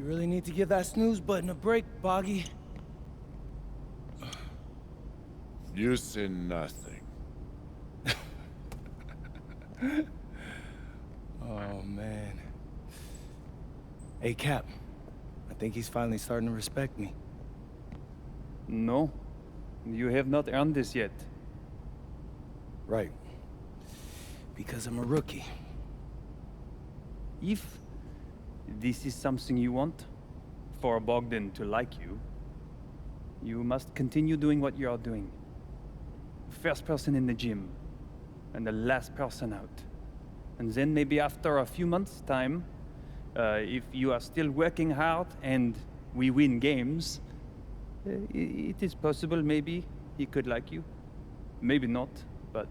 You really need to give that snooze button a break, Boggy. Use in nothing. Oh, man. Hey, Cap. I think he's finally starting to respect me. No, you have not earned this yet. Right. Because I'm a rookie. If this is something you want, for Bogdan to like you, you must continue doing what you are doing. First person in the gym, and the last person out. And then maybe after a few months' time, if you are still working hard and we win games, it is possible maybe he could like you. Maybe not, but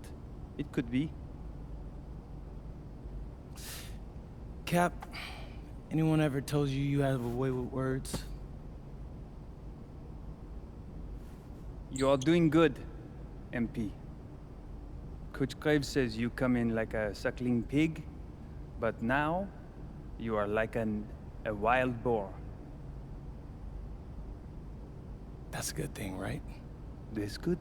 it could be. Cap, anyone ever told you you have a way with words? You are doing good, MP. Coach Graves says you come in like a suckling pig, but now you are like a wild boar. That's a good thing, right? This good?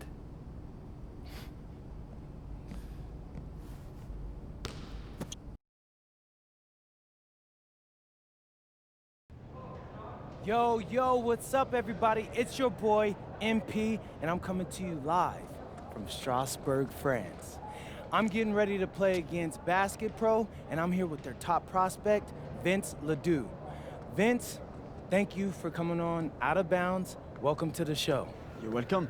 Yo, what's up, everybody? It's your boy, MP, and I'm coming to you live from Strasbourg, France. I'm getting ready to play against Basket Pro, and I'm here with their top prospect, Vince Ledoux. Vince, thank you for coming on Out of Bounds. Welcome to the show. You're welcome.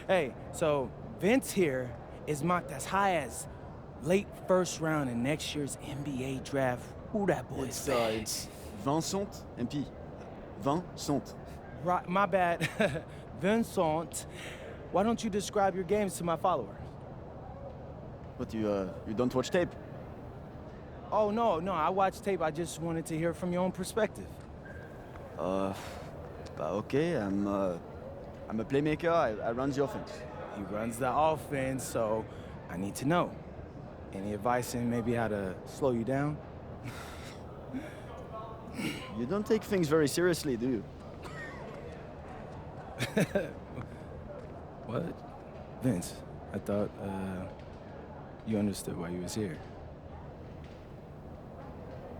Hey, so Vince here is mocked as high as late first round in next year's NBA draft. Ooh, that boy is bad. It's Vincent, MP. Vincent. Right, my bad. Vincent, why don't you describe your games to my followers? But you don't watch tape? Oh, no, I watched tape. I just wanted to hear from your own perspective. Okay, I'm a playmaker. I run the offense. He runs the offense, so I need to know. Any advice in maybe how to slow you down? You don't take things very seriously, do you? What? Vince, I thought, you understood why you was here.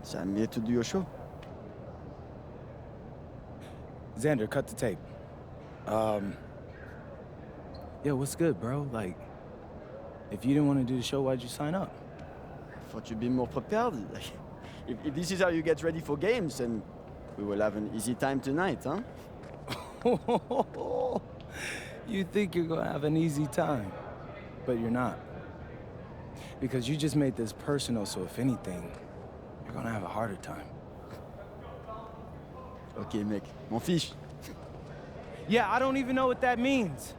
So I'm here to do your show. Xander, cut the tape. Yo, what's good, bro? Like, if you didn't want to do the show, why'd you sign up? Thought you'd be more prepared. If this is how you get ready for games, then we will have an easy time tonight, huh? You think you're gonna have an easy time, but you're not. Because you just made this personal, so if anything, you're gonna have a harder time. Okay, mec. M'en fiche. Yeah, I don't even know what that means.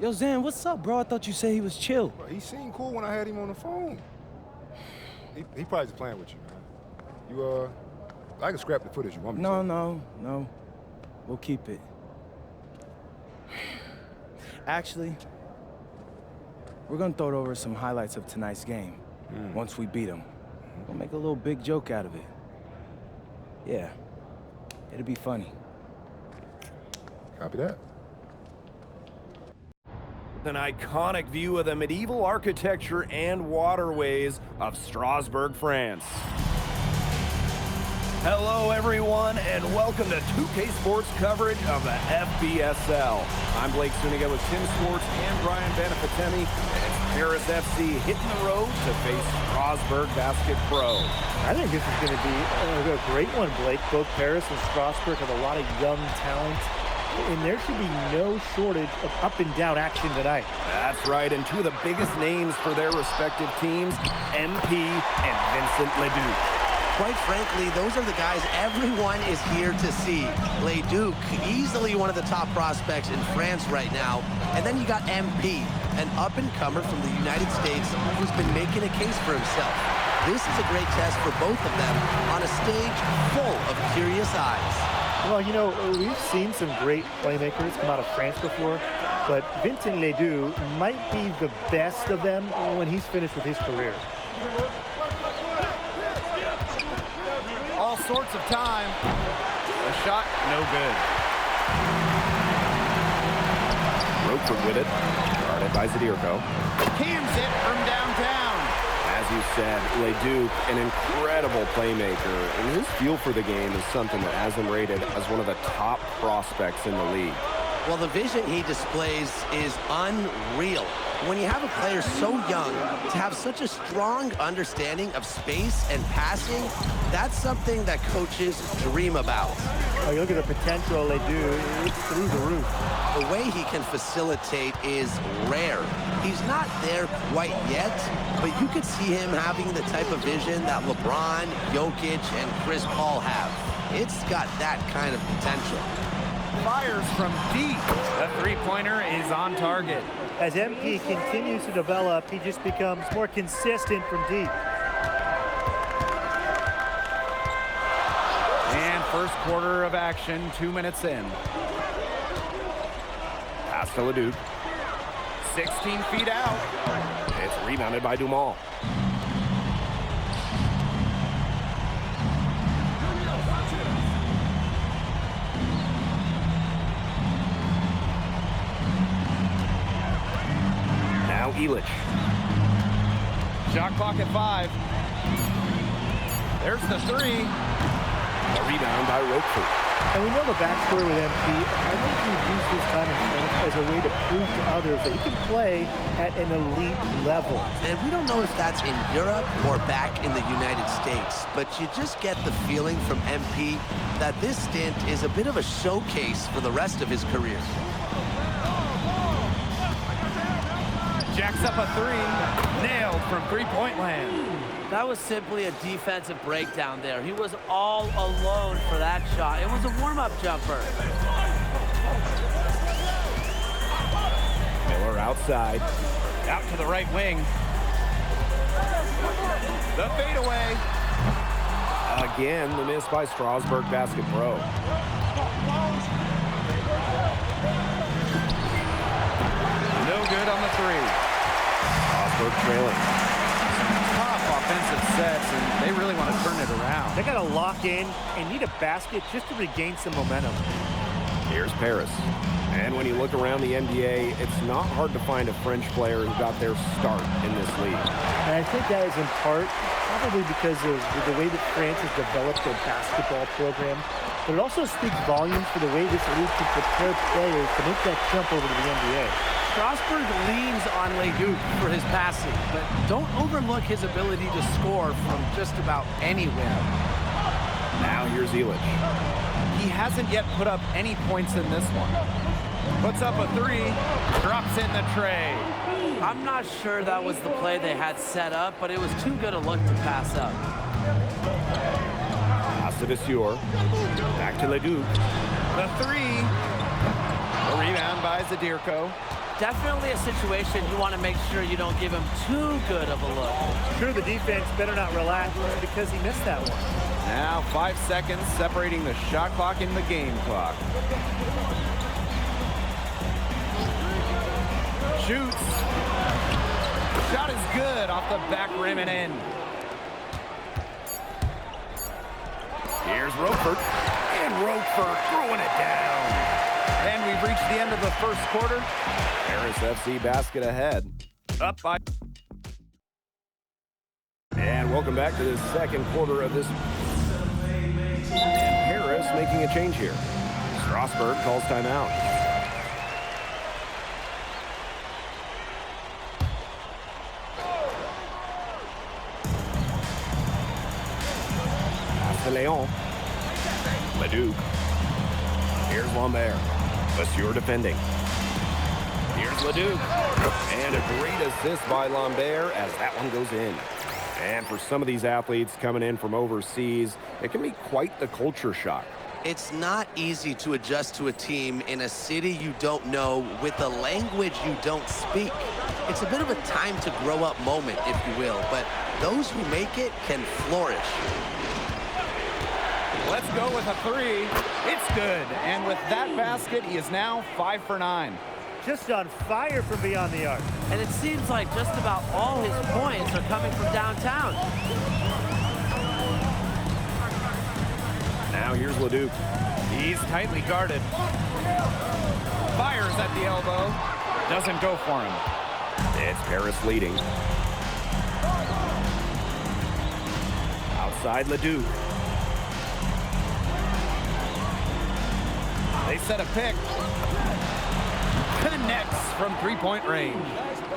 Yo, Zan, what's up, bro? I thought you said he was chill. Bro, he seemed cool when I had him on the phone. He probably just playing with you, man. I can scrap the footage you want me to. No. We'll keep it. Actually, we're gonna throw over some highlights of tonight's game. Once we beat them. We'll make a little big joke out of it. Yeah, it'll be funny. Copy that. An iconic view of the medieval architecture and waterways of Strasbourg, France. Hello, everyone, and welcome to 2K Sports coverage of the FBSL. I'm Blake Suniga with Tim Sports and Brian Benefitemi, and it's Paris FC hitting the road to face Strasbourg Basket Pro. I think this is going to be a great one, Blake. Both Paris and Strasbourg have a lot of young talent, and there should be no shortage of up-and-down action tonight. That's right, and two of the biggest names for their respective teams, MP and Vincent Ledoux. Quite frankly, those are the guys everyone is here to see. Ledoux, easily one of the top prospects in France right now. And then you got MP, an up-and-comer from the United States who's been making a case for himself. This is a great test for both of them on a stage full of curious eyes. Well, you know, we've seen some great playmakers come out of France before, but Vincent Ledoux might be the best of them when he's finished with his career. All sorts of time. The shot, no good. Roper with it. Guarded by Zadirko. Cams it from downtown. As you said, Leduc, an incredible playmaker, and his feel for the game is something that has him rated as one of the top prospects in the league. Well, the vision he displays is unreal. When you have a player so young, to have such a strong understanding of space and passing, that's something that coaches dream about. Oh, you look at the potential they do, it's through the roof. The way he can facilitate is rare. He's not there quite yet, but you could see him having the type of vision that LeBron, Jokic, and Chris Paul have. It's got that kind of potential. Fires from deep. The three-pointer is on target. As MP continues to develop, he just becomes more consistent from deep. And first quarter of action, 2 minutes in. Pass to Leduc. 16 feet out. It's rebounded by Dumal. Now Illich. Shot clock at 5. There's the three. A rebound by Roper. And we know the backstory with MP. I think he used his time in France as a way to prove to others that he can play at an elite level. And we don't know if that's in Europe or back in the United States, but you just get the feeling from MP that this stint is a bit of a showcase for the rest of his career. Jacks up a three. Nailed from three-point land. That was simply a defensive breakdown there. He was all alone for that shot. It was a warm-up jumper. Miller outside. Out to the right wing. The fadeaway. Again, the miss by Strasburg Basket Pro. No good on the three. Strasburg trailing. Tough offensive sets, and they really want to turn it around. They got to lock in and need a basket just to regain some momentum. Here's Paris. And when you look around the NBA, it's not hard to find a French player who got their start in this league. And I think that is in part probably because of the way that France has developed their basketball program. But it also speaks volumes for the way this league can prepare players to make that jump over to the NBA. Strasburg leans on Leduc for his passing, but don't overlook his ability to score from just about anywhere. Now here's Illich. He hasn't yet put up any points in this one. Puts up a three, drops in the tray. I'm not sure that was the play they had set up, but it was too good a look to pass up. Pass to Vasseur. Back to Leduc. The three. A rebound by Zadirko. Definitely a situation you want to make sure you don't give him too good of a look. Sure, the defense better not relax because he missed that one. Now 5 seconds separating the shot clock and the game clock. Shoots. Shot is good off the back rim and in. Here's Roper. And Roper throwing it down. And we've reached the end of the first quarter. Paris FC basket ahead. Up by... And welcome back to the second quarter of this. And Paris making a change here. Strasburg calls timeout. Pass to Leon. Leduc. Here's Lambert. Vasseur defending. Here's Leduc. And a great assist by Lambert as that one goes in. And for some of these athletes coming in from overseas, it can be quite the culture shock. It's not easy to adjust to a team in a city you don't know with a language you don't speak. It's a bit of a time to grow up moment, if you will, but those who make it can flourish. Let's go with a three. It's good. And with that basket, he is now 5 for 9. Just on fire from beyond the arc. And it seems like just about all his points are coming from downtown. Now here's Leduc. He's tightly guarded. Fires at the elbow. Doesn't go for him. It's Paris leading. Outside Leduc. They set a pick. Connects from three-point range.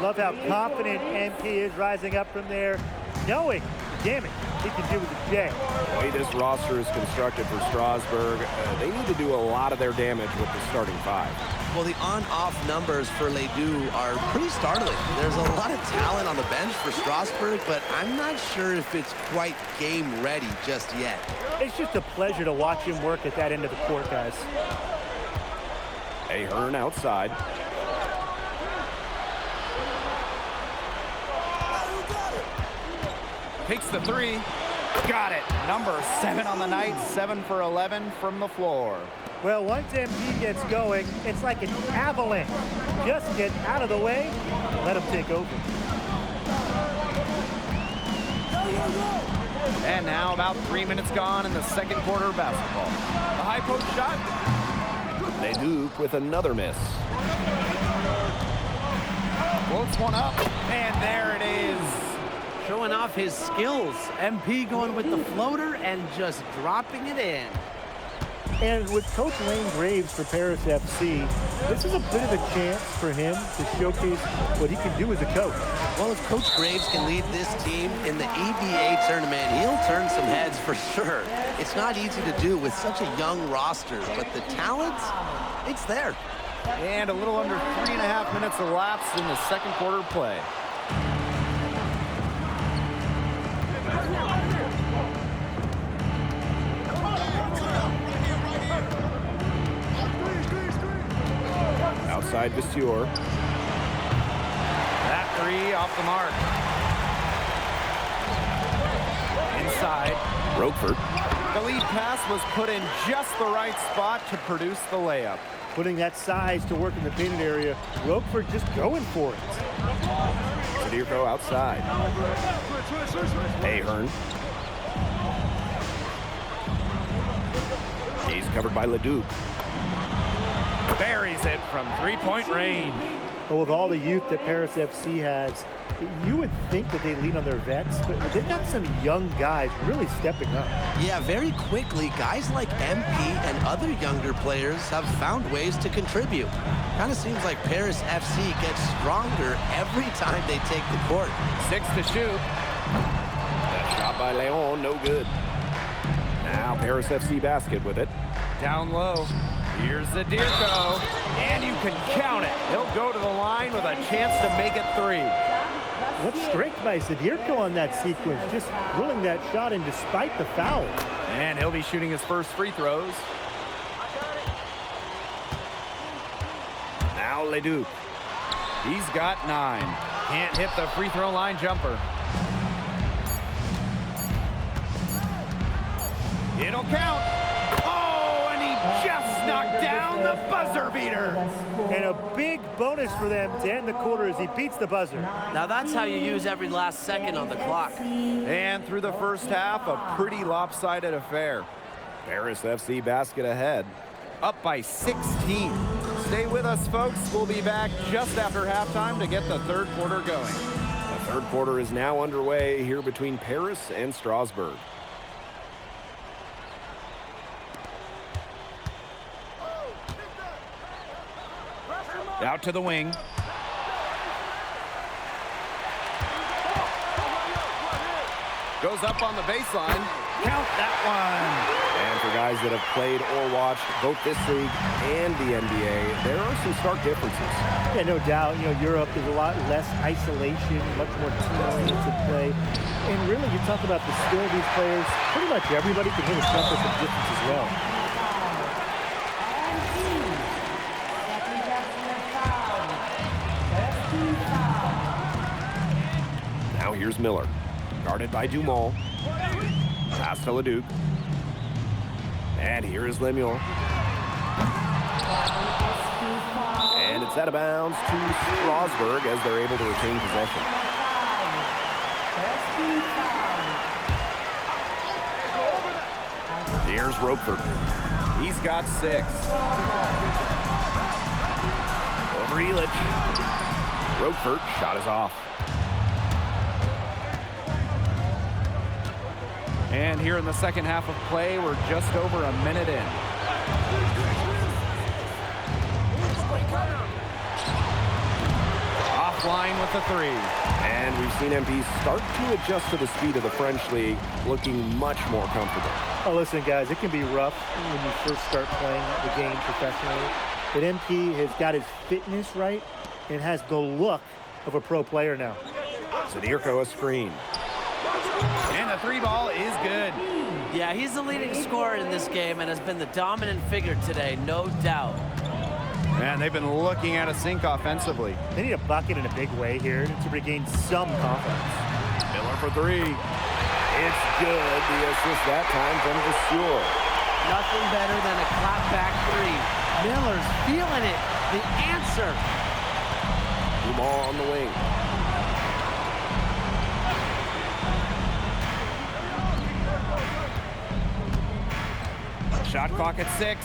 Love how confident MP is rising up from there, knowing the damage he can do with the J. The way this roster is constructed for Strasburg, they need to do a lot of their damage with the starting five. Well, the on-off numbers for Ledoux are pretty startling. There's a lot of talent on the bench for Strasburg, but I'm not sure if it's quite game ready just yet. It's just a pleasure to watch him work at that end of the court, guys. Ahern outside. Takes the three. Got it. Number 7 on the night. 7 for 11 from the floor. Well, once MP gets going, it's like an avalanche. Just get out of the way, let him take over. And now about 3 minutes gone in the second quarter of basketball. The high post shot. Leduc with another miss. Floats one up. And there it is. Showing off his skills. MP going with the floater and just dropping it in. And with Coach Lane Graves for Paris FC, this is a bit of a chance for him to showcase what he can do as a coach. Well, if Coach Graves can lead this team in the EBA tournament, he'll turn some heads for sure. It's not easy to do with such a young roster, but the talent, it's there. And a little under 3.5 minutes elapsed in the second quarter play. Outside Vasseur. That three off the mark. Inside. Roquefort. The lead pass was put in just the right spot to produce the layup. Putting that size to work in the painted area, Roquefort just going for it. Zadirko outside. Ahern. He's covered by Leduc. Buries it from three-point range. But with all the youth that Paris FC has, you would think that they lean on their vets, but they've got some young guys really stepping up. Yeah, very quickly, guys like MP and other younger players have found ways to contribute. Kind of seems like Paris FC gets stronger every time they take the court. 6 to shoot. That shot by Leon, no good. Now Paris FC basket with it. Down low. Here's Zadirko, and you can count it. He'll go to the line with a chance to make it 3. What strength by Zadirko on that sequence, just drilling that shot in despite the foul. And he'll be shooting his first free throws. Now Leduc. He's got 9. Can't hit the free throw line jumper. It'll count. Oh, and he just knocked down the buzzer beater. And a big bonus for them to end the quarter as he beats the buzzer. Now that's how you use every last second on the clock. And through the first half, a pretty lopsided affair. Paris FC basket ahead. Up by 16. Stay with us, folks. We'll be back just after halftime to get the third quarter going. The third quarter is now underway here between Paris and Strasburg. Out to the wing. Goes up on the baseline. Count that one. And for guys that have played or watched both this league and the NBA, there are some stark differences. Yeah, no doubt. You know, Europe is a lot less isolation, much more team-oriented play. And really, you talk about the skill of these players, pretty much everybody can hit a shot from distance as well. Now here's Miller. Guarded by Dumont. Pass to Leduc. And here is Lemuel. And it's out of bounds to Strasburg as they're able to retain possession. Here's Roper. He's got 6. Over Elich. Roper, shot is off. And here in the second half of play, we're just over a minute in. Offline with the 3. And we've seen MP start to adjust to the speed of the French League, looking much more comfortable. Oh, listen, guys, it can be rough when you first start playing the game professionally. But MP has got his fitness right and has the look of a pro player now. Zadirko a screen. And the 3 ball is good. Yeah, he's the leading scorer in this game and has been the dominant figure today, no doubt. And they've been looking at a sink offensively. They need a bucket in a big way here to regain some confidence. Miller for 3. It's good. The assist that time from Vasseur. Nothing better than a clapback 3. Miller's feeling it. The answer. Dumas on the wing. Shot clock at 6.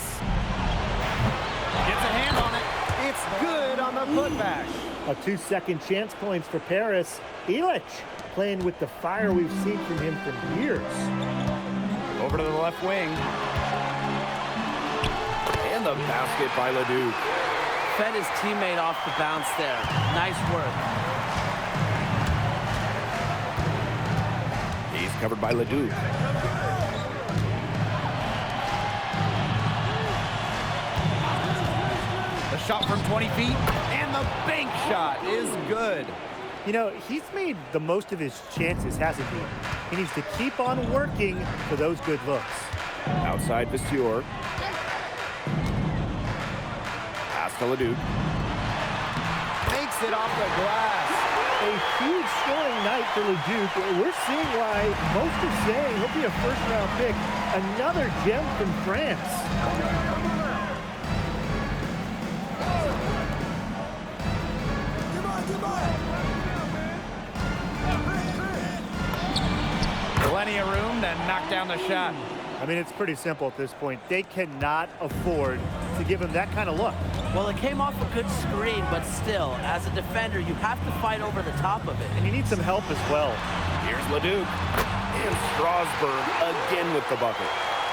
Gets a hand on it. It's good on the putback. A 2-second chance points for Paris. Elich playing with the fire we've seen from him for years. Over to the left wing. And the basket by Leduc. Fed his teammate off the bounce there. Nice work. He's covered by Leduc. The shot from 20 feet, and the bank shot is good. You know, he's made the most of his chances, hasn't he? He needs to keep on working for those good looks. Outside Vasseur. Pass to Leduc. Makes it off the glass. A huge scoring night for Leduc. We're seeing why most are saying he'll be a first-round pick. Another gem from France. Plenty of room to knock down the shot. I mean, it's pretty simple at this point. They cannot afford to give him that kind of look. Well, it came off a good screen, but still, as a defender, you have to fight over the top of it. And you need some help as well. Here's Leduc. And Strasburg again with the bucket.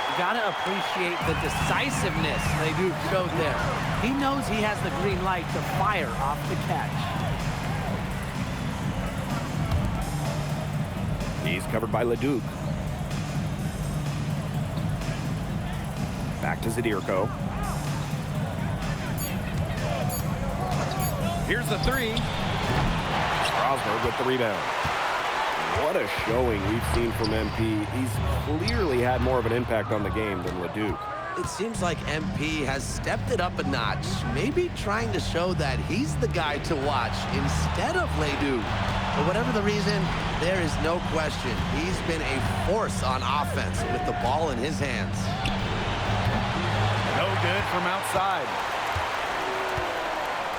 You gotta appreciate the decisiveness Leduc showed there. He knows he has the green light to fire off the catch. He's covered by Leduc. Back to Zadirko. Here's the 3. Strasburg with the rebound. What a showing we've seen from MP. He's clearly had more of an impact on the game than Leduc. It seems like MP has stepped it up a notch, maybe trying to show that he's the guy to watch instead of Leduc. For whatever the reason, there is no question he's been a force on offense with the ball in his hands. No good from outside.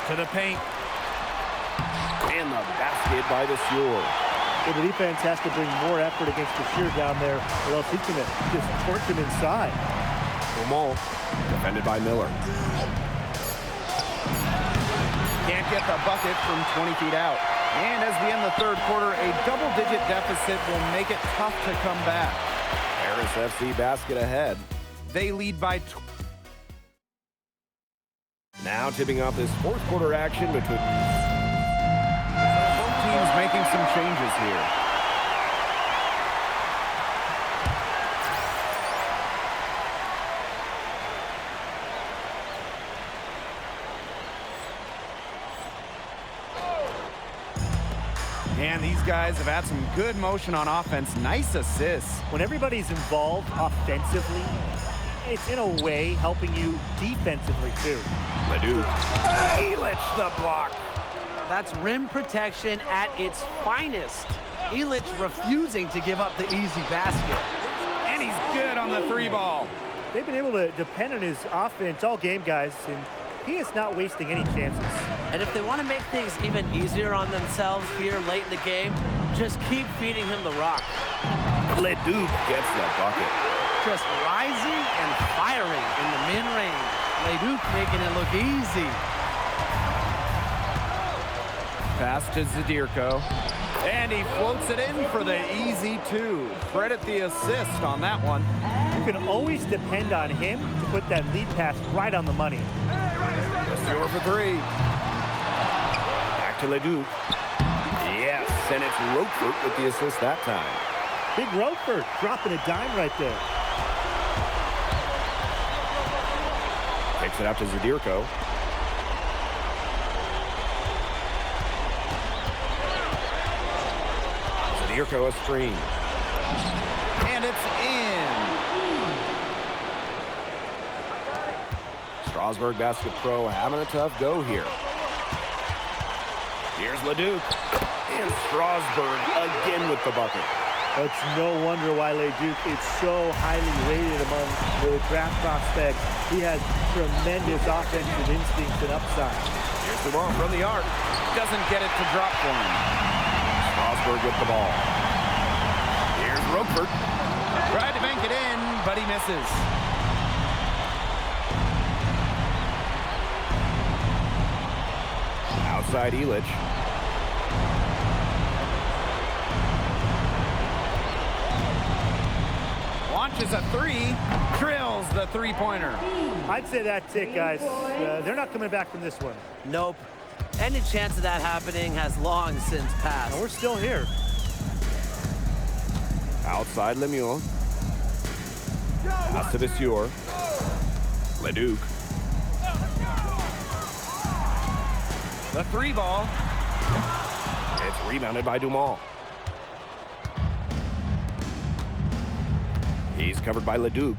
To the paint. And the basket by Vasseur. So the defense has to bring more effort against Vasseur down there, or else he's going to just torch him inside. Dumont, defended by Miller. Can't get the bucket from 20 feet out. And as we end the third quarter, a double-digit deficit will make it tough to come back. Paris FC basket ahead. They lead by Now tipping off this fourth quarter action between both teams making some changes here. And these guys have had some good motion on offense. Nice assists. When everybody's involved offensively, it's in a way helping you defensively too. Leduc. Elich the block. That's rim protection at its finest. Elich refusing to give up the easy basket. And he's good on the 3 ball. They've been able to depend on his offense all game, guys, and he is not wasting any chances. And if they want to make things even easier on themselves here late in the game, just keep feeding him the rock. Leduc gets the bucket. just rising and firing in the mid-range. Leduc making it look easy. Pass to Zadirko. And he floats it in for the easy two. Credit the assist on that one. You can always depend on him to put that lead pass right on the money. Score for three. Back to Leduc. Yes, and it's Roquefort with the assist that time. Big Roquefort dropping a dime right there. Takes it out to Zadirko. Zadirko a screen. And it's in. Strasburg Basket Pro having a tough go here. Here's Leduc. And Strasburg again with the bucket. It's no wonder why Leduc is so highly rated among the draft prospects. He has tremendous offensive instincts and upside. Here's the ball from the arc. Doesn't get it to drop for him. Strasburg with the ball. Here's Roquefort. Tried to bank it in, but he misses. Outside Elich. Launches a three, drills the three-pointer. I'd say that's it, guys. They're not coming back from this one. Nope. Any chance of that happening has long since passed. And we're still here. Outside Lemieux. Pass to Vasseur. Leduc. The three ball. It's rebounded by Dumas. He's covered by Leduc.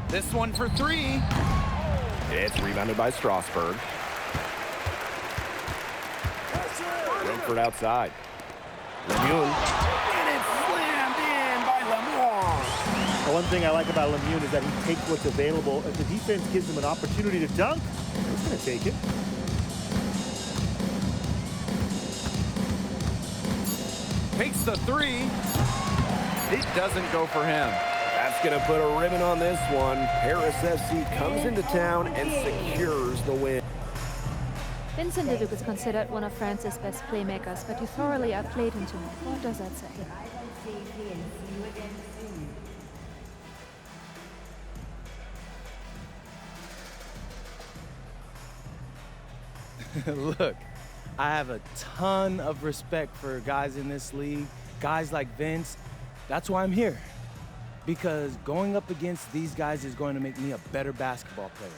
This one for three. It's rebounded by Strasburg. Roquefort outside. Lemieux. And it's slammed in by Lemoine. The one thing I like about Lemieux is that he takes what's available. If the defense gives him an opportunity to dunk, he's going to take it. Takes the three. It doesn't go for him. That's going to put a ribbon on this one. Paris FC comes into town and secures the win. Vincent Leduc is considered one of France's best playmakers, but you thoroughly outplayed him tonight. What does that say? Look, I have a ton of respect for guys in this league, guys like Vince. That's why I'm here. Because going up against these guys is going to make me a better basketball player.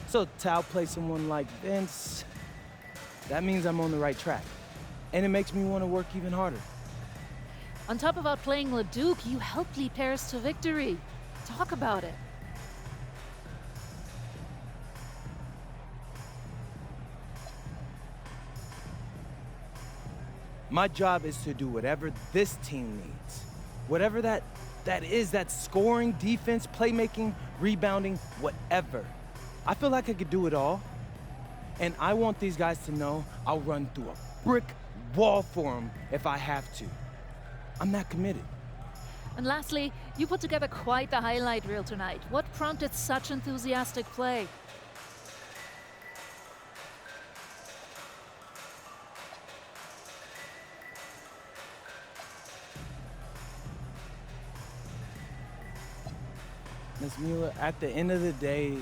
So to outplay someone like Vince, that means I'm on the right track. And it makes me want to work even harder. On top of outplaying Leduc, you helped lead Paris to victory. Talk about it. My job is to do whatever this team needs. Whatever that is, that scoring, defense, playmaking, rebounding, whatever. I feel like I could do it all. And I want these guys to know I'll run through a brick wall for them if I have to. I'm that committed. And lastly, you put together quite the highlight reel tonight. What prompted such enthusiastic play? Ms. Mueller, at the end of the day,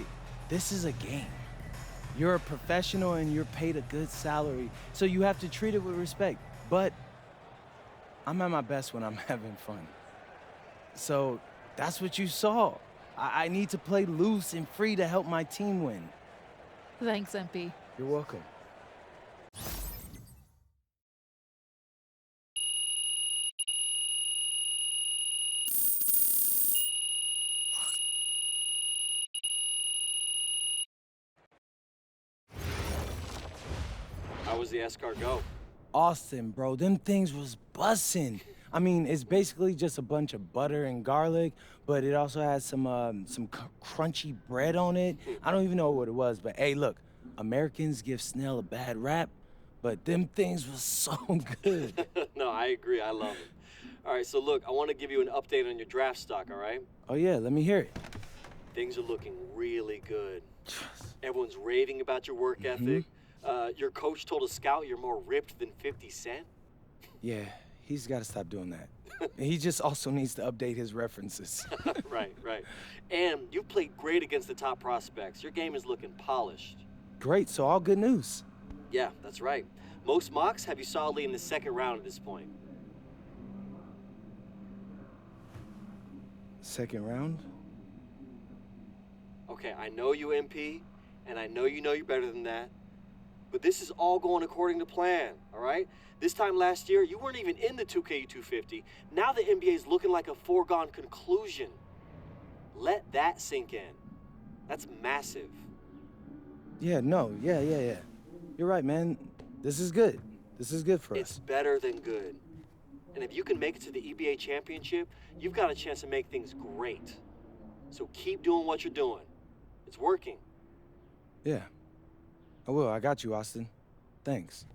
this is a game. You're a professional and you're paid a good salary, so you have to treat it with respect. But I'm at my best when I'm having fun. So that's what you saw. I need to play loose and free to help my team win. Thanks, MP. You're welcome. How was the escargot? Austin, bro, them things was bussin'. I mean, it's basically just a bunch of butter and garlic, but it also has some crunchy bread on it. I don't even know what it was, but hey, look, Americans give Snell a bad rap, but them things was so good. No, I agree. I love it. All right, so look, I want to give you an update on your draft stock, all right? Oh yeah, let me hear it. Things are looking really good. Everyone's raving about your work ethic. Your coach told a scout you're more ripped than 50 Cent. Yeah, he's got to stop doing that. He just also needs to update his references. Right. And you played great against the top prospects. Your game is looking polished. Great, so all good news. Yeah, that's right. Most mocks have you solidly in the second round at this point. Second round? Okay, I know you, MP, and I know you're better than that. But this is all going according to plan, all right? This time last year, you weren't even in the 2K250. Now the NBA is looking like a foregone conclusion. Let that sink in. That's massive. Yeah. You're right, man. This is good. This is good for us. It's better than good. And if you can make it to the EBA championship, you've got a chance to make things great. So keep doing what you're doing. It's working. Yeah. I will. I got you, Austin. Thanks.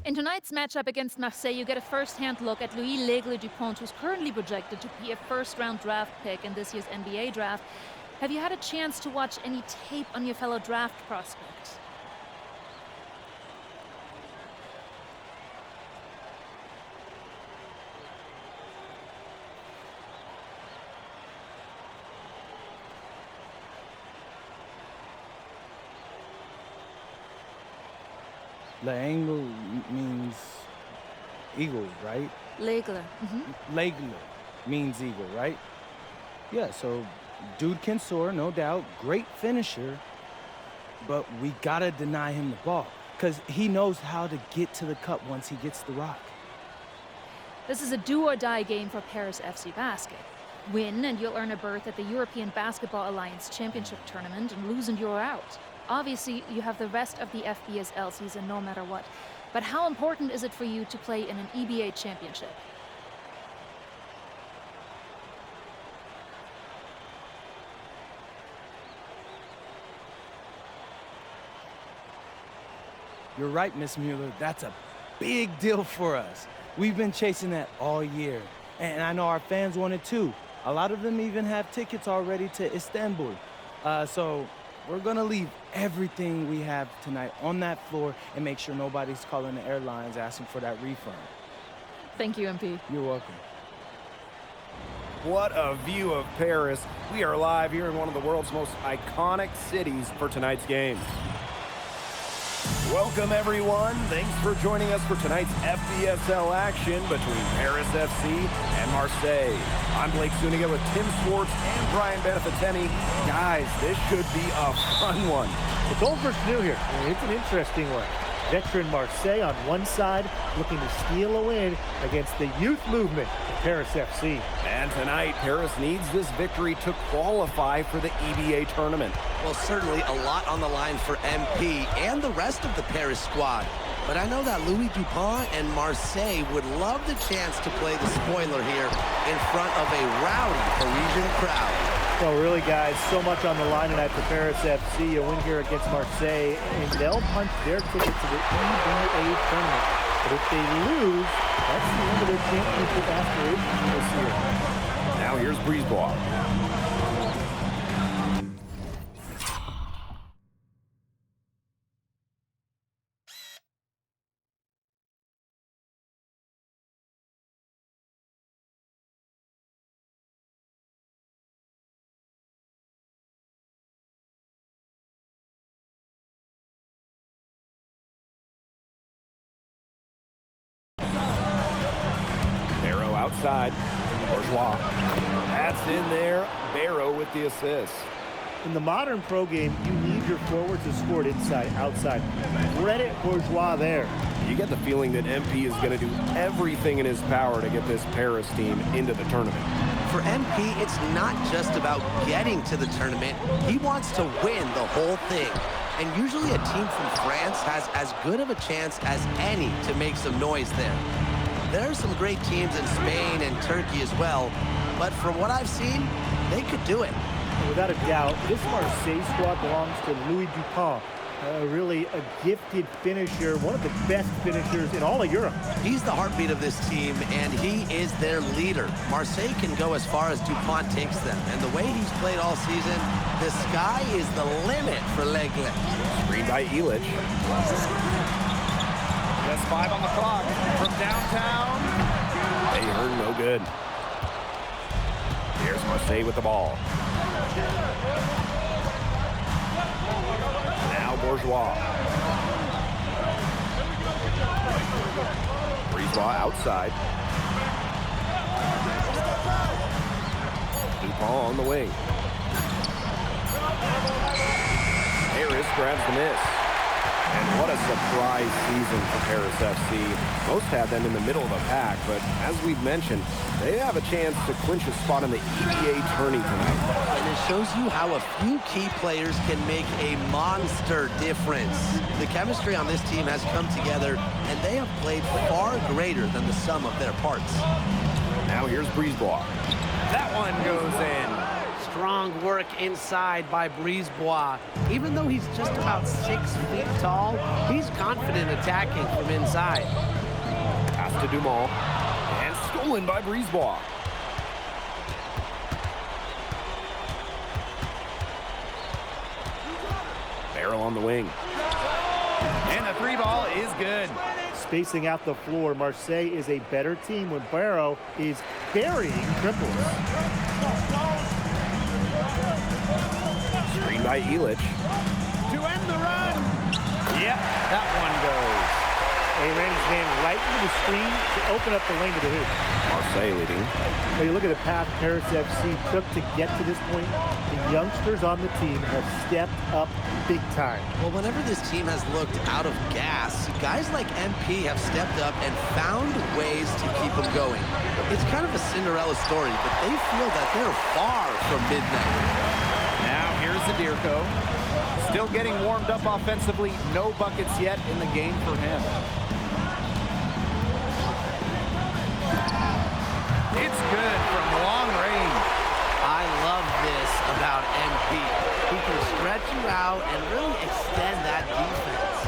In tonight's matchup against Marseille, you get a first-hand look at Louis L'Aigle Dupont, who's currently projected to be a first-round draft pick in this year's NBA draft. Have you had a chance to watch any tape on your fellow draft prospects? L'Aigle means eagle, right? L'Aigle. L'Aigle means eagle, right? Yeah, so dude can soar, no doubt. Great finisher. But we gotta deny him the ball, because he knows how to get to the cup once he gets the rock. This is a do-or-die game for Paris FC Basket. Win, and you'll earn a berth at the European Basketball Alliance Championship Tournament, and lose and you're out. Obviously, you have the rest of the FBSL season no matter what. But how important is it for you to play in an EBA championship? You're right, Miss Mueller. That's a big deal for us. We've been chasing that all year. And I know our fans want it too. A lot of them even have tickets already to Istanbul. So we're gonna leave everything we have tonight on that floor and make sure nobody's calling the airlines asking for that refund. Thank you, MP. You're welcome. What a view of Paris. We are live here in one of the world's most iconic cities for tonight's game. Welcome, everyone. Thanks for joining us for tonight's FBSL action between Paris FC and Marseille. I'm Blake Zuniga with Tim Swartz and Brian Benefitemi. Guys, this should be a fun one. It's old versus new here. It's an interesting one. Veteran Marseille on one side, looking to steal a win against the youth movement of Paris FC. And tonight, Paris needs this victory to qualify for the EBA tournament. Well, certainly a lot on the line for MP and the rest of the Paris squad. But I know that Louis Dupont and Marseille would love the chance to play the spoiler here in front of a rowdy Parisian crowd. So really, guys, so much on the line tonight for Paris FC. A win here against Marseille, and they'll punch their ticket to the EBA tournament. But if they lose, that's the end of their championship aspirations this year. Now here's Brisebois. Outside, Bourgeois. That's in there. Barrow with the assist. In the modern pro game, you need your forwards to score it inside, outside. Credit Bourgeois there. You get the feeling that MP is going to do everything in his power to get this Paris team into the tournament. For MP, it's not just about getting to the tournament. He wants to win the whole thing. And usually a team from France has as good of a chance as any to make some noise there. There are some great teams in Spain and Turkey as well, but from what I've seen, they could do it. Without a doubt, this Marseille squad belongs to Louis Dupont. Really a gifted finisher, one of the best finishers in all of Europe. He's the heartbeat of this team, and he is their leader. Marseille can go as far as Dupont takes them, and the way he's played all season, the sky is the limit for Legle. Screen by Illich. Just 5 on the clock from downtown. Ahern, no good. Here's Marseille with the ball. Now Bourgeois. Brisebois outside. Dupont on the wing. Harris grabs the miss. And what a surprise season for Paris FC. Most had them in the middle of the pack, but as we've mentioned, they have a chance to clinch a spot in the EBA tourney tonight. And it shows you how a few key players can make a monster difference. The chemistry on this team has come together, and they have played far greater than the sum of their parts. Now here's Brisebois. That one goes in. Strong work inside by Brisebois. Even though he's just about 6 feet tall, he's confident attacking from inside. Pass to Dumont. And stolen by Brisebois. Barrel on the wing. And the 3 ball is good. Spacing out the floor, Marseille is a better team when Barrow is burying triples. Screen by Illich. To end the run. Yep, that one goes. He ran his man right into the screen to open up the lane to the hoop. Marseille leading. When you look at the path Paris FC took to get to this point, the youngsters on the team have stepped up big time. Well, whenever this team has looked out of gas, guys like MP have stepped up and found ways to keep them going. It's kind of a Cinderella story, but they feel that they're far from midnight. Now here's Zadirko. Still getting warmed up offensively. No buckets yet in the game for him. It's good from long range. I love this about MP. He can stretch you out and really extend that defense.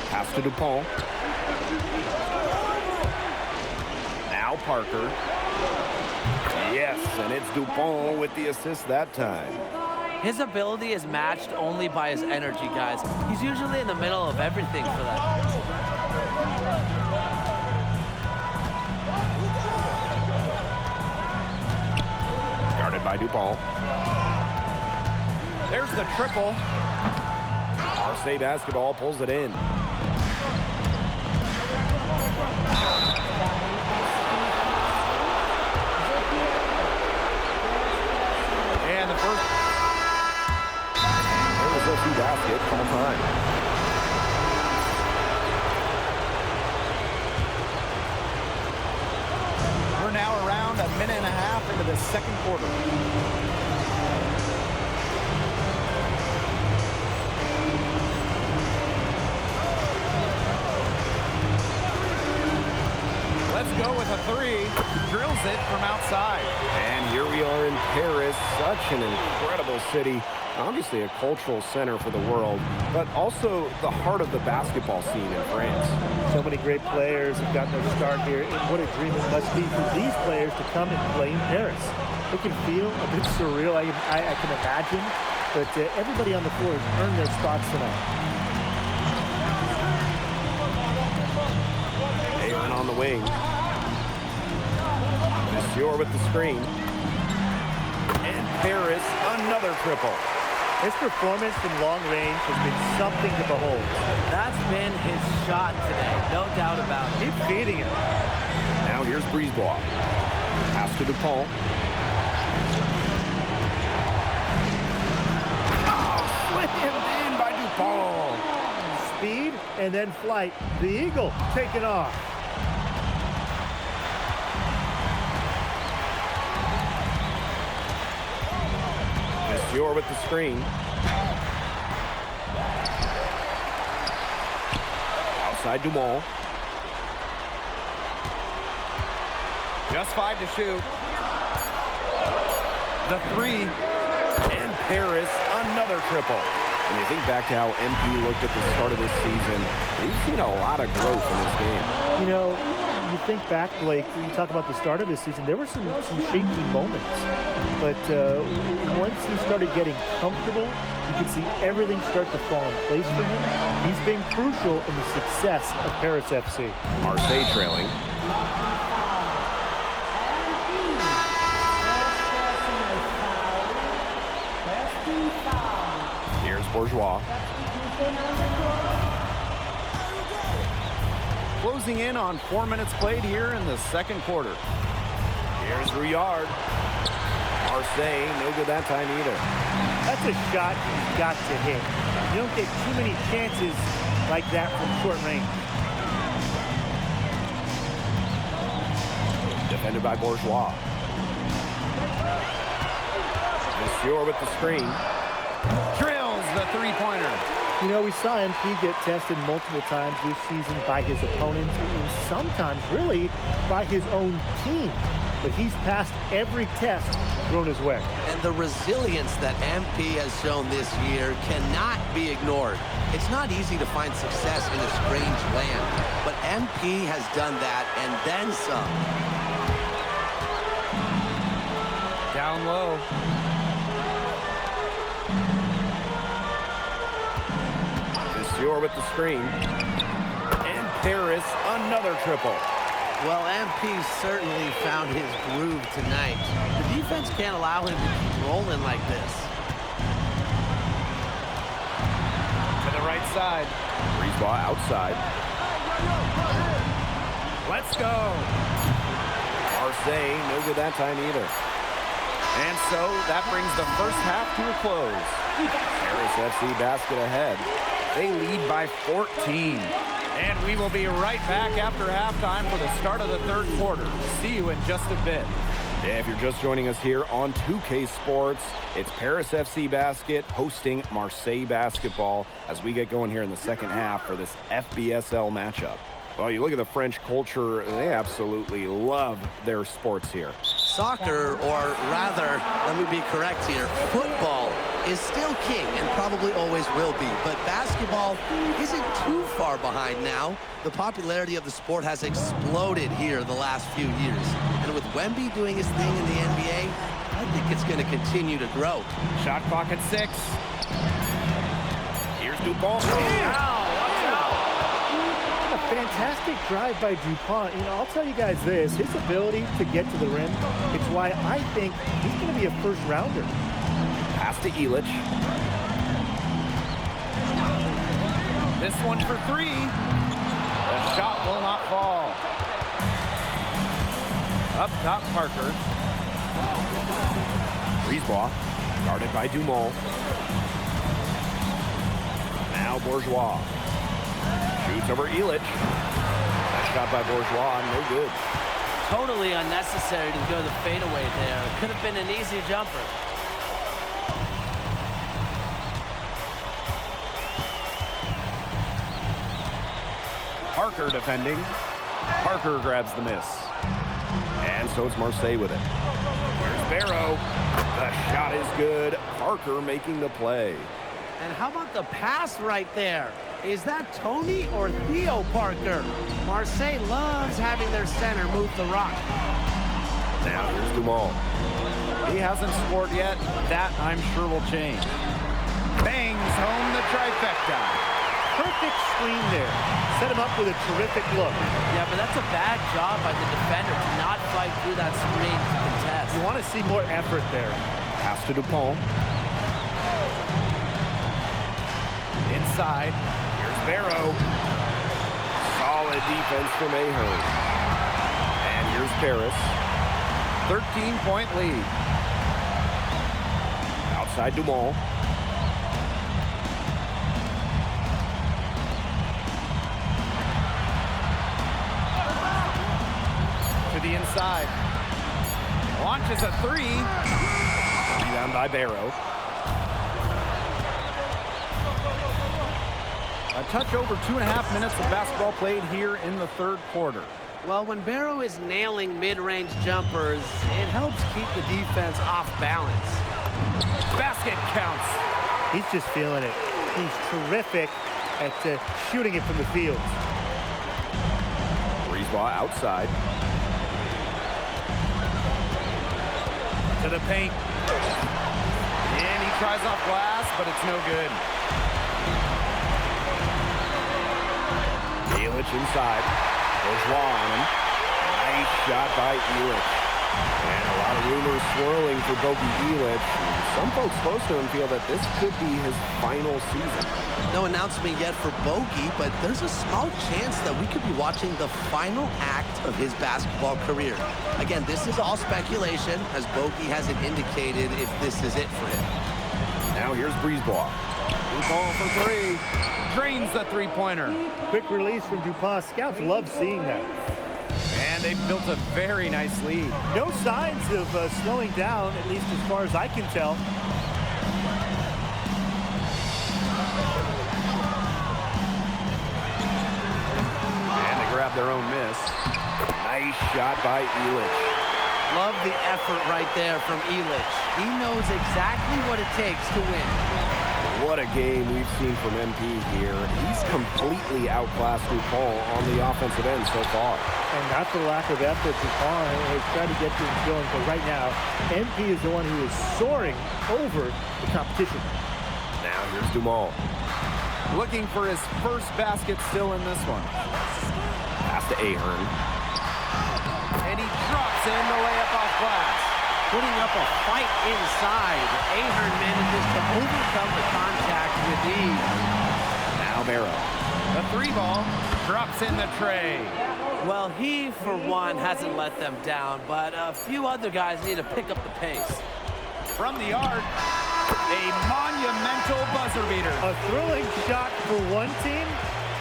Pass to Dupont. Now Parker. Yes, and it's Dupont with the assist that time. His ability is matched only by his energy, guys. He's usually in the middle of everything for that. Guarded by Dupont. There's the triple. Marseille basketball pulls it in. And the first. There's a few basket, call time. We're now around a minute and a half into the second quarter. Let's go with a 3. Drills it from outside. And here we are in Paris, such an incredible city. Obviously a cultural center for the world, but also the heart of the basketball scene in France. So many great players have gotten their start here, and what a dream it must be for these players to come and play in Paris. It can feel a bit surreal, I can imagine, but everybody on the floor has earned their spots tonight. Ahern on the wing. Monsieur with the screen. And Paris, another triple. His performance from long range has been something to behold. That's been his shot today, no doubt about it. Keep feeding him. Now here's Brisebois. Pass to Dupont. Oh, slammed in by Dupont. speed and then flight. The Eagle taking off. Monsieur with the screen. Outside Dumont. Just 5 to shoot. The 3. And Paris, another triple. When you think back to how MP looked at the start of this season, we've seen a lot of growth in this game. You know, you think back, Blake, you talk about the start of this season, there were some shaky moments. But once he started getting comfortable, you could see everything start to fall in place for him. He's been crucial in the success of Paris FC. Marseille trailing. Here's Bourgeois. Closing in on 4 minutes played here in the second quarter. Here's Rouillard. Marseille, no good that time either. That's a shot you've got to hit. You don't get too many chances like that from short range. Defended by Bourgeois. Monsieur with the screen. Drills the three-pointer. You know, we saw MP get tested multiple times this season by his opponents and sometimes really by his own team. But he's passed every test thrown his way. And the resilience that MP has shown this year cannot be ignored. It's not easy to find success in a strange land, but MP has done that and then some. Down low. Monsieur with the screen. And Paris, another triple. Well, MP certainly found his groove tonight. The defense can't allow him to keep rolling like this. To the right side. Brisebois outside. Let's go. Marseille, no good that time either. And so that brings the first half to a close. Paris FC basket ahead. They lead by 14. And we will be right back after halftime for the start of the third quarter. See you in just a bit. Yeah, if you're just joining us here on 2K Sports, it's Paris FC Basket hosting Marseille Basketball as we get going here in the second half for this FBSL matchup. Well, you look at the French culture, they absolutely love their sports here. Soccer, or rather, let me be correct here, football is still king and probably always will be, but basketball isn't too far behind now. The popularity of the sport has exploded here the last few years, and with Wemby doing his thing in the NBA, I think it's going to continue to grow. Shot clock at 6. Here's Dupont. A fantastic drive by DuPont. You know, I'll tell you guys this, his ability to get to the rim, it's why I think he's going to be a first rounder. Pass to Illich. This one for 3. The shot will not fall. Up top, Parker. Brisebois, guarded by Dumont. Now Bourgeois. Shoots over Illich. That shot by Bourgeois, no good. Totally unnecessary to go the fadeaway there. Could have been an easy jumper. Parker defending. Parker grabs the miss. And so it's Marseille with it. Here's Barrow. The shot is good. Parker making the play. And how about the pass right there? Is that Tony or Theo Parker? Marseille loves having their center move the rock. Now here's Dumont. He hasn't scored yet. That, I'm sure, will change. Bangs home the trifecta. Perfect screen there. Set him up with a terrific look. Yeah, but that's a bad job by the defender to not fight through that screen to contest. You want to see more effort there. Pass to Dupont. Inside. Here's Barrow. Solid defense from Ahern. And here's Paris. 13-point lead. Outside Dumont. the inside. Launches a three. Rebound by Barrow. A touch over 2.5 minutes of basketball played here in the third quarter. Well, when Barrow is nailing mid-range jumpers, it helps keep the defense off balance. Basket counts. He's just feeling it. He's terrific at shooting it from the field. Breezeball outside. To the paint. And he tries off glass, but it's no good. Elich inside. Bourgeois on him. Nice shot by Elich. And a lot of rumors swirling for Bogey Elich. Some folks close to him feel that this could be his final season. No announcement yet for Bogey, but there's a small chance that we could be watching the final act of his basketball career. Again, this is all speculation, as Bogey hasn't indicated if this is it for him. Now here's Breezeball. Ball for three. Drains the three-pointer. Quick release from DuPont. Scouts love seeing that. And they've built a very nice lead. No signs of slowing down, at least as far as I can tell. And they grab their own miss. Nice shot by Elich. Love the effort right there from Elich. He knows exactly what it takes to win. What a game we've seen from MP here. He's completely outclassed DuPont on the offensive end so far. And not for lack of effort, DuPont has tried to get things going, but right now, MP is the one who is soaring over the competition. Now here's Dumont. Looking for his first basket still in this one. Pass to Ahern. And he drops in the layup off glass. Putting up a fight inside. Ahern manages to overcome the contact with ease. Now Barrow. The three ball drops in the tray. Well, he, for one, hasn't let them down, but a few other guys need to pick up the pace. From the arc, a monumental buzzer beater. A thrilling shot for one team,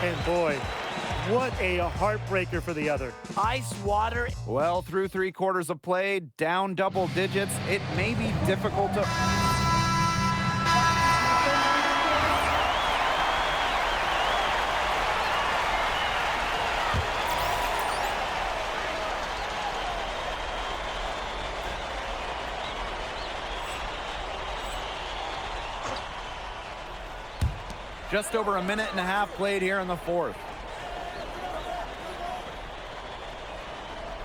and boy, what a heartbreaker for the other. Ice water. Well, through 3 quarters of play, down double digits, it may be difficult to... Just over a minute and a half played here in the fourth.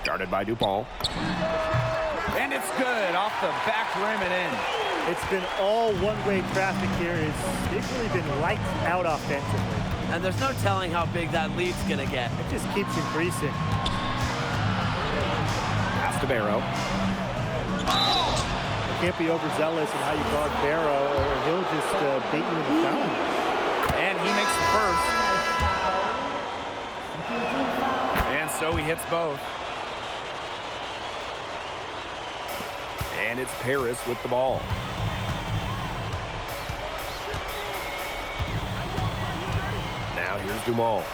Guarded by DuPont. And it's good off the back rim and in. It's been all one-way traffic here. It's really been lights out offensively. And there's no telling how big that lead's going to get. It just keeps increasing. Pass to Barrow. You can't be overzealous in how you guard Barrow, or he'll just beat you in the foul. And he makes the first. And so he hits both. And it's Paris with the ball. Now here's Dumont.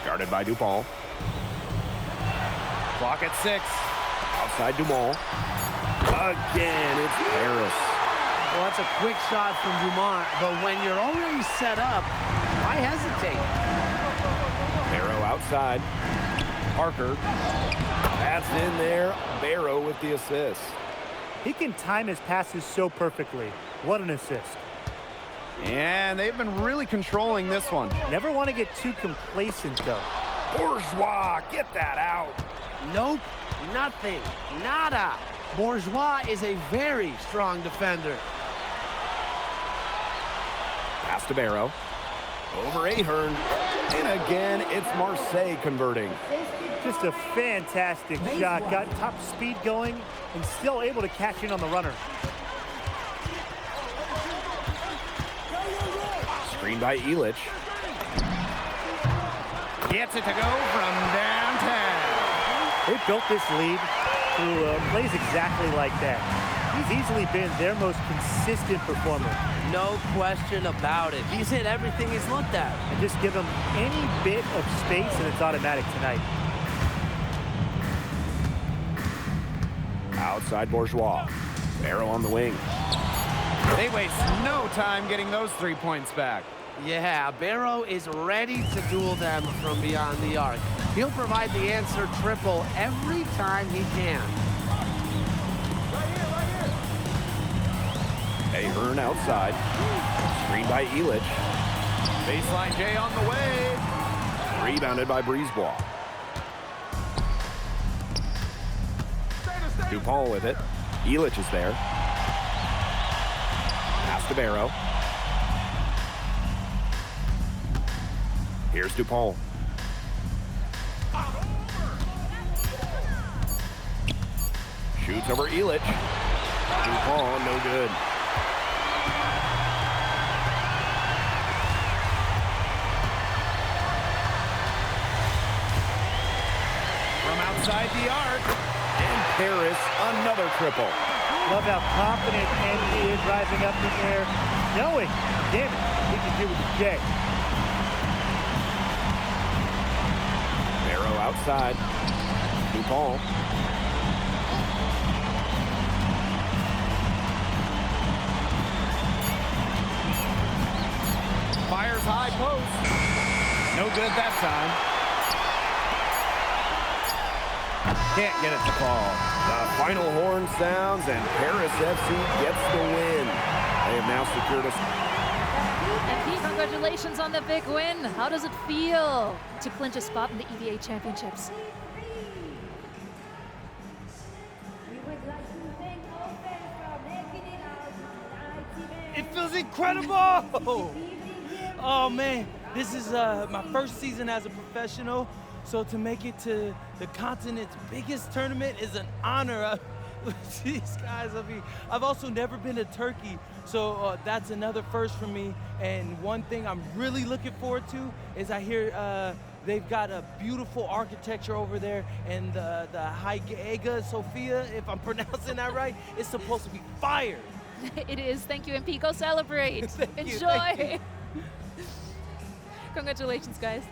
Guarded by DuPont. Clock at 6. Outside Dumont. Again, it's Paris. Well, that's a quick shot from Dumont, but when you're already set up, why hesitate? Barrow outside. Parker. That's in there. Barrow with the assist. He can time his passes so perfectly. What an assist. And they've been really controlling this one. Never want to get too complacent, though. Bourgeois, get that out. Nope, nothing, nada. Bourgeois is a very strong defender. Pass to Barrow. Over Ahern. And again, it's Marseille converting. Just a fantastic shot. Got top speed going and still able to catch in on the runner. Screen by Elich. Gets it to go from downtown. They built this lead through plays exactly like that. He's easily been their most consistent performer. No question about it. He's hit everything he's looked at. And just give him any bit of space and it's automatic tonight. Outside Bourgeois. Barrow on the wing. They waste no time getting those 3 points back. Yeah, Barrow is ready to duel them from beyond the arc. He'll provide the answer triple every time he can. Ahern outside. Screen by Elich. Baseline J on the way. Rebounded by Brisebois. DuPont with it. Elich is there. Pass to Barrow. Here's DuPont. Shoots over Elich. DuPont, no good. From outside the arc. And Paris, another triple. Love how confident MP is rising up in the air, knowing, damn it, he can do it with the J. Barrow outside. DuPont. Fires high post. No good that time. Can't get it to fall. The final horn sounds and Paris FC gets the win. They have now secured us. And Pete, congratulations on the big win. How does it feel to clinch a spot in the EVA Championships? It feels incredible! Oh man, this is my first season as a professional, so to make it to the continent's biggest tournament is an honor. These guys, I mean, I've also never been to Turkey, so that's another first for me. And one thing I'm really looking forward to is I hear they've got a beautiful architecture over there, and the Hagia Sophia, if I'm pronouncing that right, is supposed to be fire. It is. Thank you, MP. Go celebrate. Thank you, Enjoy. thank you. Congratulations, guys.